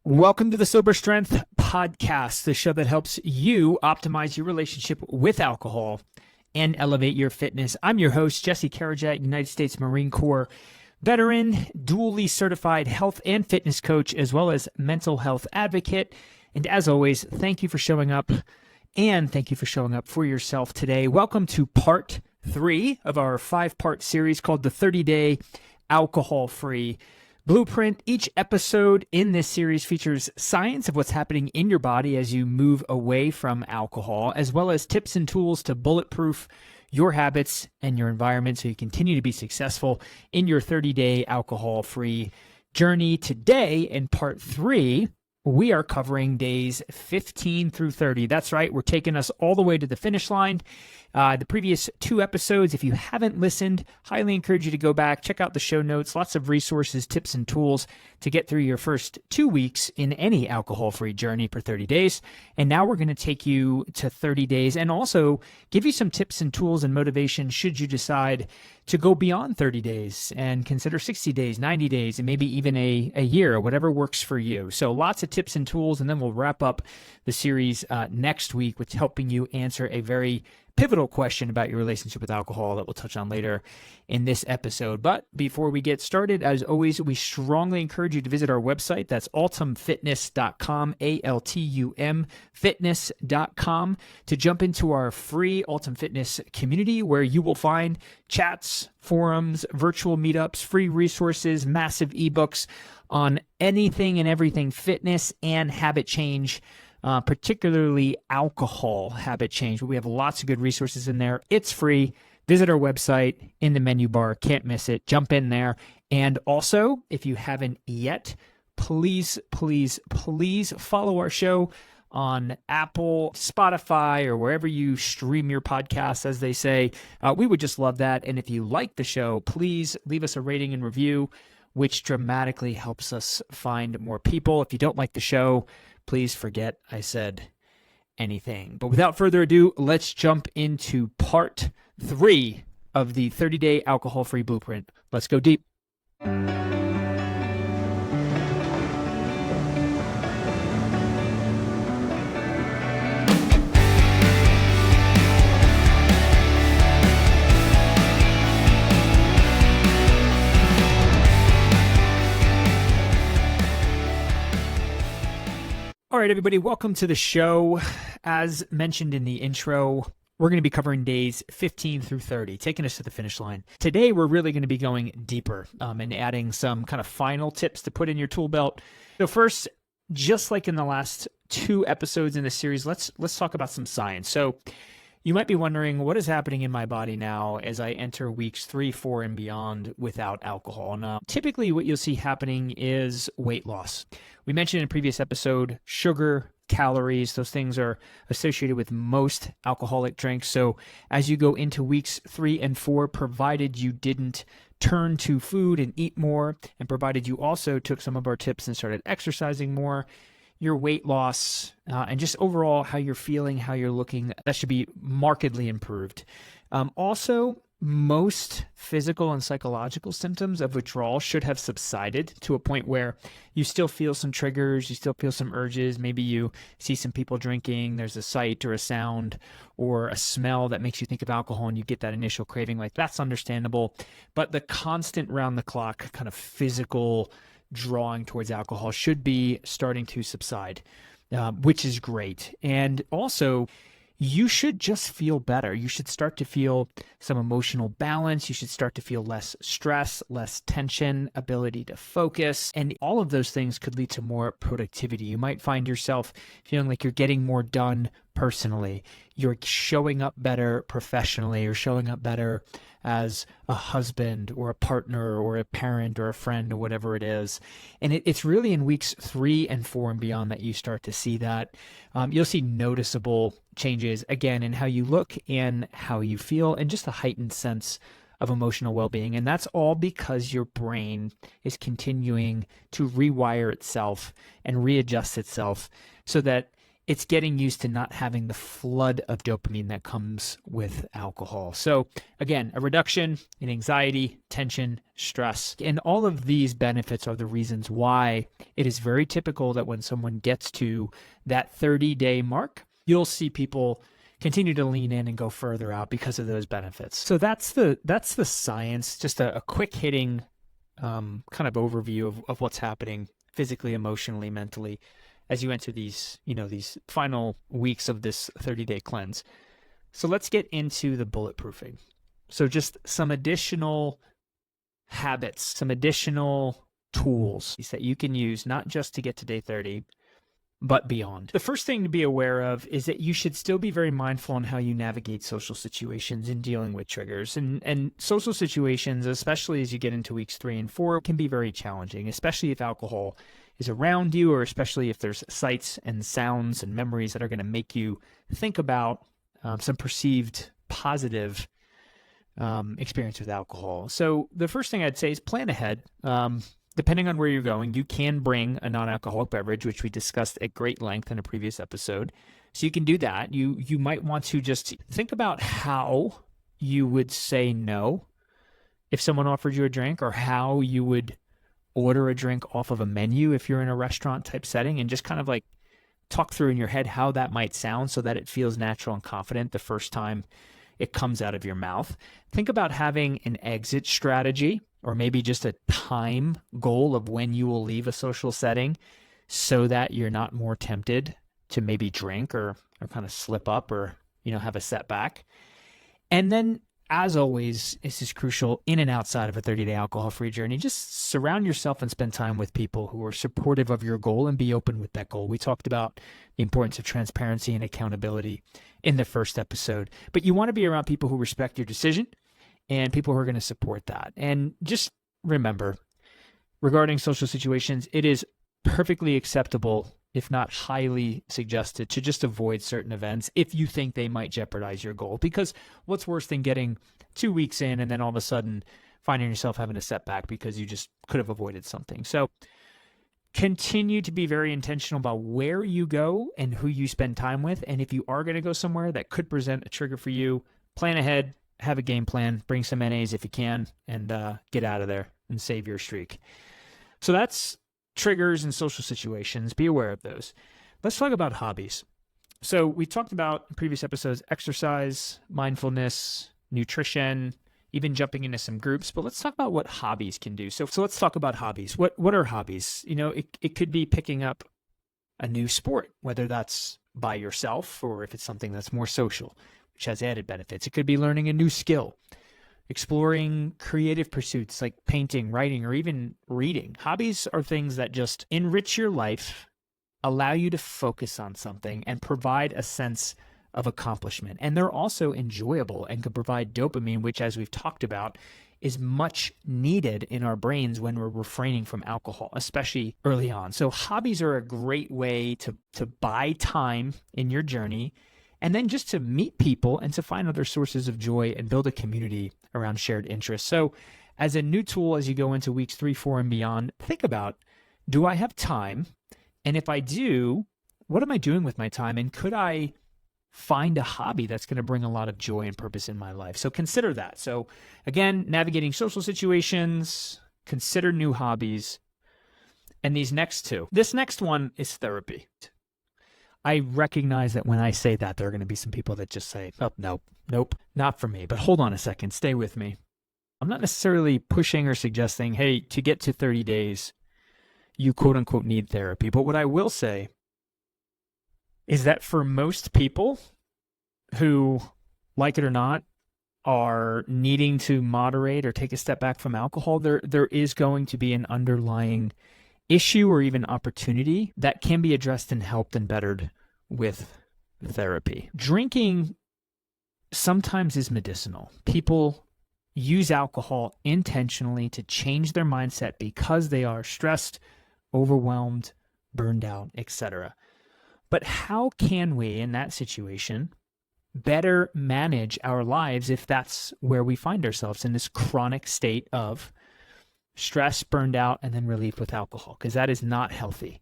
Welcome to the Sober Strength Podcast, the show that helps you optimize your relationship with alcohol and elevate your fitness. I'm your host, Jesse Carrajat, United States Marine Corps veteran, dually certified health and fitness coach, as well as mental health advocate. And as always, thank you for showing up, and thank you for showing up for yourself today. Welcome to part 3 of our 5-part series called the 30-Day Alcohol-Free Blueprint. Each episode in this series features science of what's happening in your body as you move away from alcohol, as well as tips and tools to bulletproof your habits and your environment so you continue to be successful in your 30-day alcohol-free journey. Today, in part 3, we are covering days 15 through 30. That's right, we're taking us all the way to the finish line. The previous 2 episodes, if you haven't listened, highly encourage you to go back, check out the show notes, lots of resources, tips, and tools to get through your first 2 weeks in any alcohol-free journey for 30 days. And now we're going to take you to 30 days and also give you some tips and tools and motivation should you decide to go beyond 30 days and consider 60 days, 90 days, and maybe even a year, whatever works for you. So lots of tips and tools, and then we'll wrap up the series next week with helping you answer a very pivotal question about your relationship with alcohol that we'll touch on later in this episode. But before we get started, as always, we strongly encourage you to visit our website. That's altumfitness.com, ALTUM fitness.com, to jump into our free Altum Fitness community where you will find chats, forums, virtual meetups, free resources, massive ebooks on anything and everything fitness and habit change, particularly alcohol habit change. But we have lots of good resources in there. It's free. Visit our website in the menu bar. Can't miss it. Jump in there. And also, if you haven't yet, please follow our show on Apple, Spotify, or wherever you stream your podcasts, as they say. We would just love that. And if you like the show, please leave us a rating and review, which dramatically helps us find more people. If you don't like the show, please forget I said anything. But without further ado, let's jump into part 3 of the 30-Day Alcohol-Free Blueprint. Let's go deep. All right, everybody, welcome to the show. As mentioned in the intro, we're going to be covering days 15 through 30, taking us to the finish line. Today, we're really going to be going deeper and adding some kind of final tips to put in your tool belt. So first, just like in the last 2 episodes in this series, let's talk about some science. So you might be wondering, what is happening in my body now as I enter weeks 3, 4, and beyond without alcohol? Now, typically what you'll see happening is weight loss. We mentioned in a previous episode, sugar, calories, those things are associated with most alcoholic drinks. So as you go into weeks 3 and 4, provided you didn't turn to food and eat more, and provided you also took some of our tips and started exercising more, your weight loss and just overall how you're feeling, how you're looking, that should be markedly improved. Also, most physical and psychological symptoms of withdrawal should have subsided to a point where you still feel some triggers, you still feel some urges. Maybe you see some people drinking, there's a sight or a sound or a smell that makes you think of alcohol and you get that initial craving. Like, that's understandable. But the constant round-the-clock kind of physical drawing towards alcohol should be starting to subside, which is great. And also, you should just feel better. You should start to feel some emotional balance. You should start to feel less stress, less tension, ability to focus. And all of those things could lead to more productivity. You might find yourself feeling like you're getting more done personally. You're showing up better professionally. You're showing up better as a husband or a partner or a parent or a friend or whatever it is. And it's really in weeks 3 and 4 and beyond that you start to see that. You'll see noticeable changes, again, in how you look and how you feel, and just a heightened sense of emotional well-being. And that's all because your brain is continuing to rewire itself and readjust itself so that it's getting used to not having the flood of dopamine that comes with alcohol. So again, a reduction in anxiety, tension, stress, and all of these benefits are the reasons why it is very typical that when someone gets to that 30-day mark, you'll see people continue to lean in and go further out because of those benefits. So that's the science, just a quick hitting kind of overview of what's happening physically, emotionally, mentally, as you enter these final weeks of this 30-day cleanse. So let's get into the bulletproofing. So just some additional habits, some additional tools that you can use, not just to get to day 30, but beyond. The first thing to be aware of is that you should still be very mindful on how you navigate social situations in dealing with triggers. And social situations, especially as you get into weeks 3 and 4, can be very challenging, especially if alcohol is around you, or especially if there's sights and sounds and memories that are going to make you think about some perceived positive experience with alcohol. So the first thing I'd say is plan ahead. Depending on where you're going, you can bring a non-alcoholic beverage, which we discussed at great length in a previous episode. So you can do that. You might want to just think about how you would say no if someone offered you a drink, or how you would order a drink off of a menu if you're in a restaurant type setting, and just kind of like talk through in your head how that might sound so that it feels natural and confident the first time it comes out of your mouth. Think about having an exit strategy, or maybe just a time goal of when you will leave a social setting, so that you're not more tempted to maybe drink or kind of slip up, or have a setback. And then, as always, this is crucial in and outside of a 30-day alcohol-free journey, just surround yourself and spend time with people who are supportive of your goal, and be open with that goal. We talked about the importance of transparency and accountability in the first episode, but you want to be around people who respect your decision and people who are going to support that. And just remember, regarding social situations, it is perfectly acceptable, if not highly suggested, to just avoid certain events if you think they might jeopardize your goal. Because what's worse than getting 2 weeks in and then all of a sudden finding yourself having a setback because you just could have avoided something? So continue to be very intentional about where you go and who you spend time with. And if you are going to go somewhere that could present a trigger for you, plan ahead, have a game plan, bring some NAs if you can, and get out of there and save your streak. So that's triggers and social situations. Be aware of those. Let's talk about hobbies. So we talked about in previous episodes, exercise, mindfulness, nutrition, even jumping into some groups, but let's talk about what hobbies can do. So let's talk about hobbies. What are hobbies? It could be picking up a new sport, whether that's by yourself or if it's something that's more social, which has added benefits. It could be learning a new skill, exploring creative pursuits like painting, writing, or even reading. Hobbies are things that just enrich your life, allow you to focus on something, and provide a sense of accomplishment. And they're also enjoyable and can provide dopamine, which, as we've talked about, is much needed in our brains when we're refraining from alcohol, especially early on. So hobbies are a great way to buy time in your journey, and then just to meet people and to find other sources of joy and build a community around shared interests. So as a new tool, as you go into weeks 3, 4, and beyond, think about, do I have time? And if I do, what am I doing with my time? And could I find a hobby that's going to bring a lot of joy and purpose in my life? So consider that. So again, navigating social situations, consider new hobbies. And these next two. This next one is therapy. I recognize that when I say that, there are going to be some people that just say, oh, nope, not for me. But hold on a second, stay with me. I'm not necessarily pushing or suggesting, hey, to get to 30 days, you quote unquote need therapy. But what I will say is that for most people who, like it or not, are needing to moderate or take a step back from alcohol, there is going to be an underlying issue or even opportunity that can be addressed and helped and bettered with therapy. Drinking sometimes is medicinal. People use alcohol intentionally to change their mindset because they are stressed, overwhelmed, burned out, etc. But how can we, in that situation, better manage our lives if that's where we find ourselves, in this chronic state of stress, burned out, and then relief with alcohol? Because that is not healthy.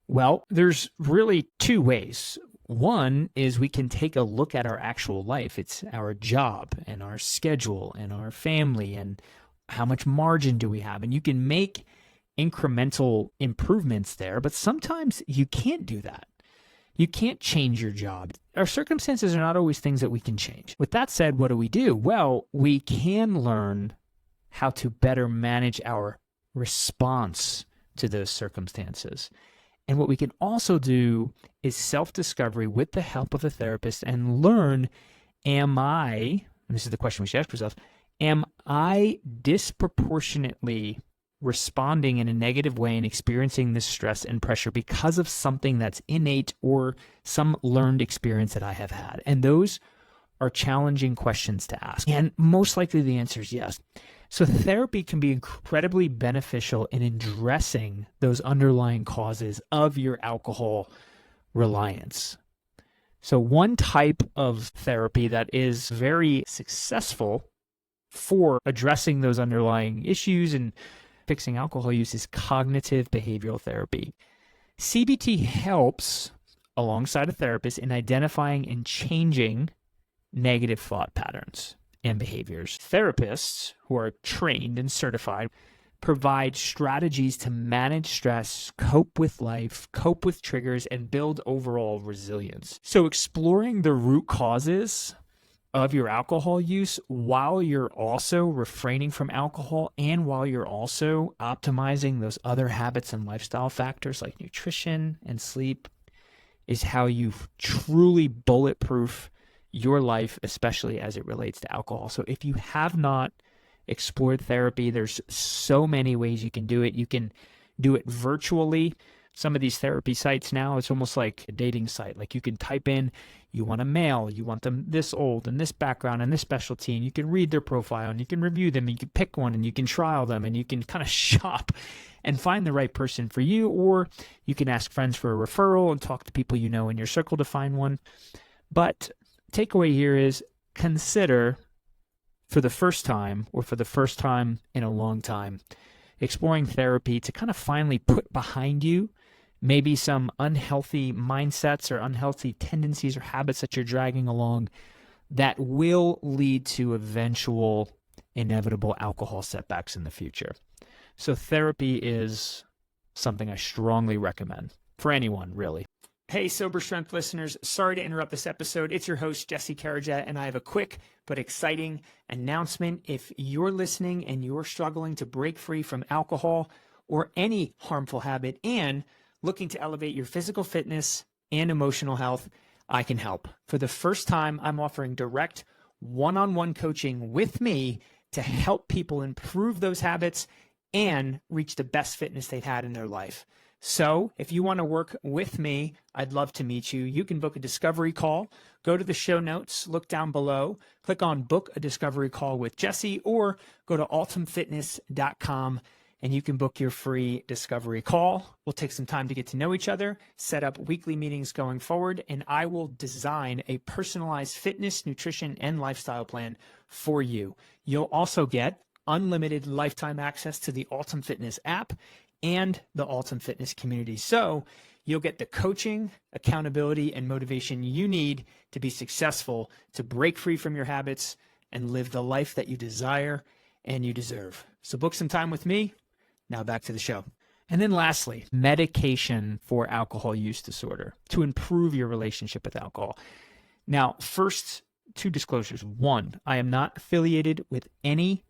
Well, there's really two ways. One is we can take a look at our actual life. It's our job and our schedule and our family and how much margin do we have. And you can make incremental improvements there, but sometimes you can't do that. You can't change your job. Our circumstances are not always things that we can change. With that said, what do? Well, we can learn how to better manage our response to those circumstances. And what we can also do is self-discovery with the help of a therapist and learn, and this is the question we should ask ourselves, am I disproportionately responding in a negative way and experiencing this stress and pressure because of something that's innate or some learned experience that I have had? And those are challenging questions to ask. And most likely the answer is yes. So therapy can be incredibly beneficial in addressing those underlying causes of your alcohol reliance. So one type of therapy that is very successful for addressing those underlying issues and fixing alcohol use is cognitive behavioral therapy. CBT helps alongside a therapist in identifying and changing negative thought patterns and behaviors. Therapists who are trained and certified provide strategies to manage stress, cope with life, cope with triggers, and build overall resilience. So exploring the root causes of your alcohol use while you're also refraining from alcohol and while you're also optimizing those other habits and lifestyle factors like nutrition and sleep is how you truly bulletproof your life, especially as it relates to alcohol. So if you have not explored therapy, there's so many ways you can do it. You can do it virtually. Some of these therapy sites now, it's almost like a dating site. Like you can type in, you want a male, you want them this old and this background and this specialty, and you can read their profile and you can review them and you can pick one and you can trial them and you can kind of shop and find the right person for you. Or you can ask friends for a referral and talk to people you know in your circle to find one. But takeaway here is consider for the first time or for the first time in a long time, exploring therapy to kind of finally put behind you maybe some unhealthy mindsets or unhealthy tendencies or habits that you're dragging along that will lead to eventual inevitable alcohol setbacks in the future. So therapy is something I strongly recommend for anyone, really. Hey, Sober Strength listeners, sorry to interrupt this episode. It's your host, Jesse Carrajat, and I have a quick but exciting announcement. If you're listening and you're struggling to break free from alcohol or any harmful habit and looking to elevate your physical fitness and emotional health, I can help. For the first time, I'm offering direct one-on-one coaching with me to help people improve those habits and reach the best fitness they've had in their life. So if you want to work with me, I'd love to meet you. You can book a discovery call. Go to the show notes, look down below, click on book a discovery call with Jesse, or go to ultimfitness.com and you can book your free discovery call. We'll take some time to get to know each other, set up weekly meetings going forward, and I will design a personalized fitness, nutrition, and lifestyle plan for you. You'll also get unlimited lifetime access to the Ultim Fitness app and the Ultim Fitness community. So you'll get the coaching, accountability, and motivation you need to be successful, to break free from your habits and live the life that you desire and you deserve. So book some time with me. Now back to the show. And then lastly, medication for alcohol use disorder to improve your relationship with alcohol. Now, first, two disclosures. One, I am not affiliated with any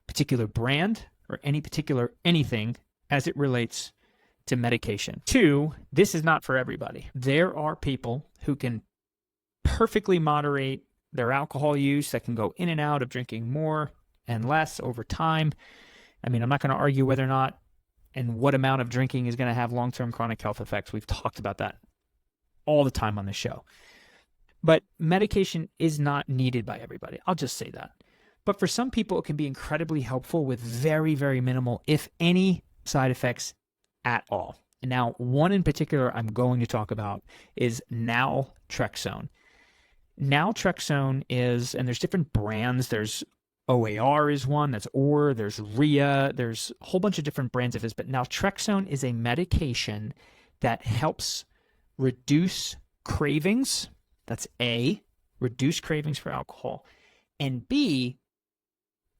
particular brand or any particular anything as it relates to medication. Two, this is not for everybody. There are people who can perfectly moderate their alcohol use, that can go in and out of drinking more and less over time. I mean, I'm not going to argue whether or not and what amount of drinking is going to have long-term chronic health effects. We've talked about that all the time on the show. But medication is not needed by everybody. I'll just say that. But for some people, it can be incredibly helpful with very, very minimal, if any, side effects at all. And now, one in particular I'm going to talk about is naltrexone. Naltrexone is, and there's different brands. There's OAR is one, that's OR, there's RIA, there's a whole bunch of different brands of this, but naltrexone is a medication that helps reduce cravings. That's A, reduce cravings for alcohol, and B,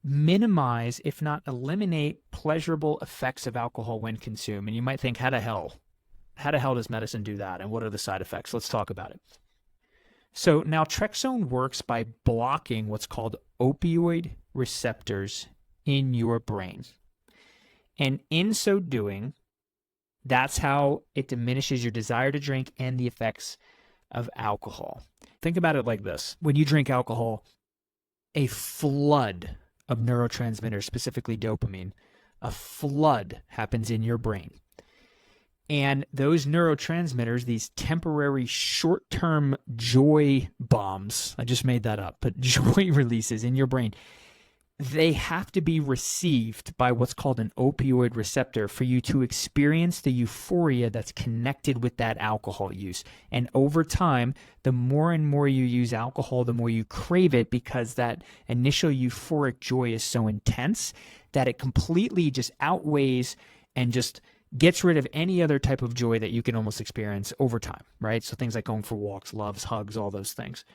minimize, if not eliminate, pleasurable effects of alcohol when consumed. And you might think, how the hell does medicine do that? And what are the side effects? Let's talk about it. So naltrexone works by blocking what's called opioid receptors in your brain. And in so doing, that's how it diminishes your desire to drink and the effects of alcohol. Think about it like this. When you drink alcohol, a flood of neurotransmitters, specifically dopamine, a flood happens in your brain. And those neurotransmitters, these temporary short-term joy bombs, I just made that up, but joy releases in your brain, they have to be received by what's called an opioid receptor for you to experience the euphoria that's connected with that alcohol use. And over time, the more and more you use alcohol, the more you crave it, because that initial euphoric joy is so intense that it completely just outweighs and just gets rid of any other type of joy that you can almost experience over time, right? So things like going for walks, loves, hugs, all those things.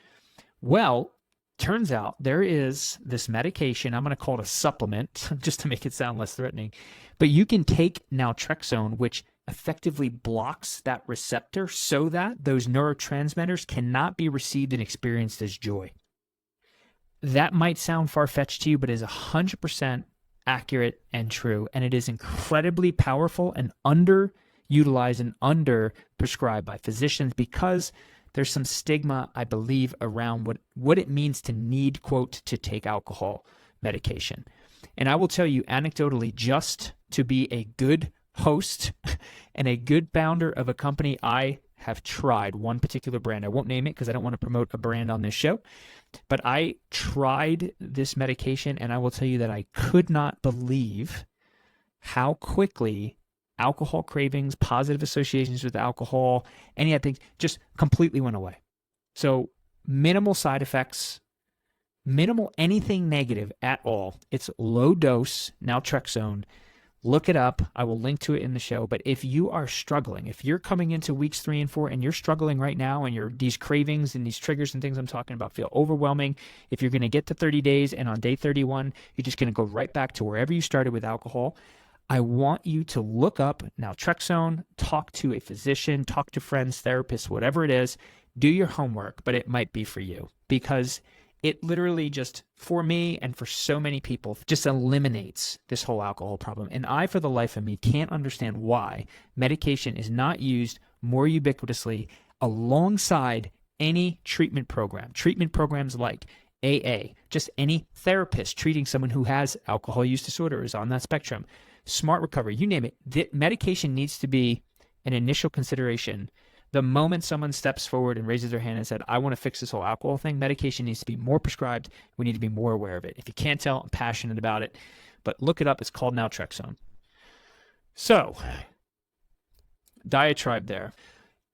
Well, turns out there is this medication, I'm going to call it a supplement, just to make it sound less threatening, but you can take naltrexone, which effectively blocks that receptor so that those neurotransmitters cannot be received and experienced as joy. That might sound far-fetched to you, but is 100% accurate and true, and it is incredibly powerful and underutilized and under-prescribed by physicians because there's some stigma, I believe, around what it means to need, quote, to take alcohol medication. And I will tell you anecdotally, just to be a good host and a good founder of a company, I have tried one particular brand. I won't name it because I don't want to promote a brand on this show, but I tried this medication, and I will tell you that I could not believe how quickly alcohol cravings, positive associations with alcohol, any of that things just completely went away. So minimal side effects, minimal anything negative at all. It's low dose naltrexone. Look it up. I will link to it in the show. But if you are struggling, if you're coming into weeks 3 and 4 and you're struggling right now and these cravings and these triggers and things I'm talking about feel overwhelming, if you're going to get to 30 days and on day 31, you're just going to go right back to wherever you started with alcohol, I want you to look up naltrexone, talk to a physician, talk to friends, therapists, whatever it is, do your homework, but it might be for you because it literally just, for me and for so many people, just eliminates this whole alcohol problem. And I, for the life of me, can't understand why medication is not used more ubiquitously alongside any treatment program. Treatment programs like AA, just any therapist treating someone who has alcohol use disorder is on that spectrum. Smart recovery, you name it. The medication needs to be an initial consideration. The moment someone steps forward and raises their hand and said, I want to fix this whole alcohol thing, medication needs to be more prescribed. We need to be more aware of it. If you can't tell, I'm passionate about it. But look it up. It's called naltrexone. So, diatribe there.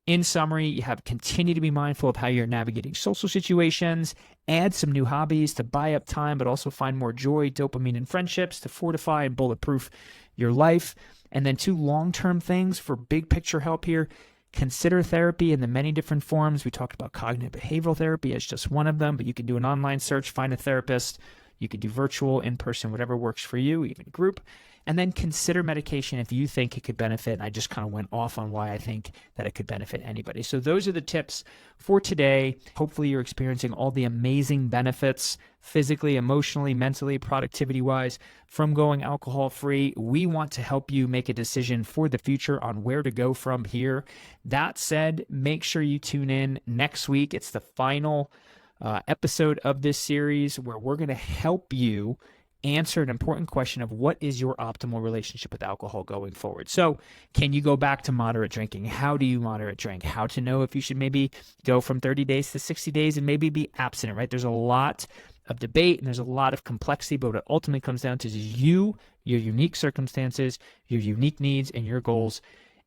In summary, you have continue to be mindful of how you're navigating social situations, add some new hobbies to buy up time, but also find more joy, dopamine, and friendships to fortify and bulletproof your life. And then 2 long-term things for big picture help here. Consider therapy in the many different forms. We talked about cognitive behavioral therapy as just one of them, but you can do an online search, find a therapist. You could do virtual, in-person, whatever works for you, even group. And then consider medication if you think it could benefit. And I just kind of went off on why I think that it could benefit anybody. So those are the tips for today. Hopefully you're experiencing all the amazing benefits physically, emotionally, mentally, productivity-wise from going alcohol-free. We want to help you make a decision for the future on where to go from here. That said, make sure you tune in next week. It's the final episode of this series where we're going to help you answer an important question of what is your optimal relationship with alcohol going forward. So can you go back to moderate drinking? How do you moderate drink? How to know if you should maybe go from 30 days to 60 days and maybe be abstinent, right? There's a lot of debate and there's a lot of complexity, but what it ultimately comes down to is you, your unique circumstances, your unique needs and your goals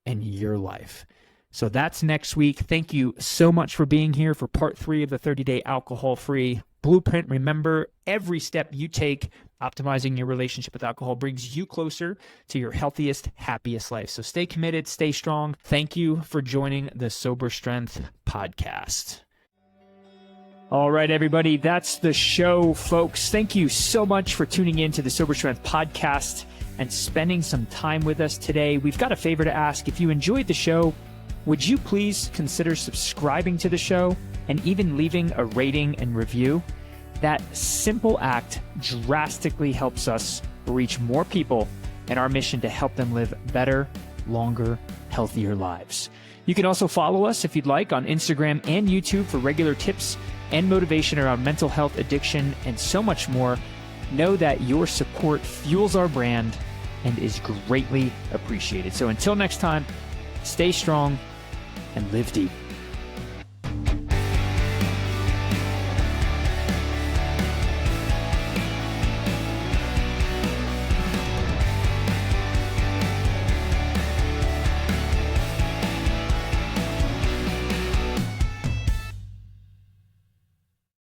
and your life. So that's next week. Thank you so much for being here for part 3 of the 30-day alcohol-free blueprint. Remember, every step you take Optimizing your relationship with alcohol brings you closer to your healthiest, happiest life. So stay committed, stay strong. Thank you for joining the Sober Strength podcast. All right, everybody, that's the show, folks. Thank you so much for tuning in to the Sober Strength podcast and spending some time with us today. We've got a favor to ask. If you enjoyed the show, would you please consider subscribing to the show and even leaving a rating and review? That simple act drastically helps us reach more people in our mission to help them live better, longer, healthier lives. You can also follow us if you'd like on Instagram and YouTube for regular tips and motivation around mental health, addiction, and so much more. Know that your support fuels our brand and is greatly appreciated. So until next time, stay strong and live deep.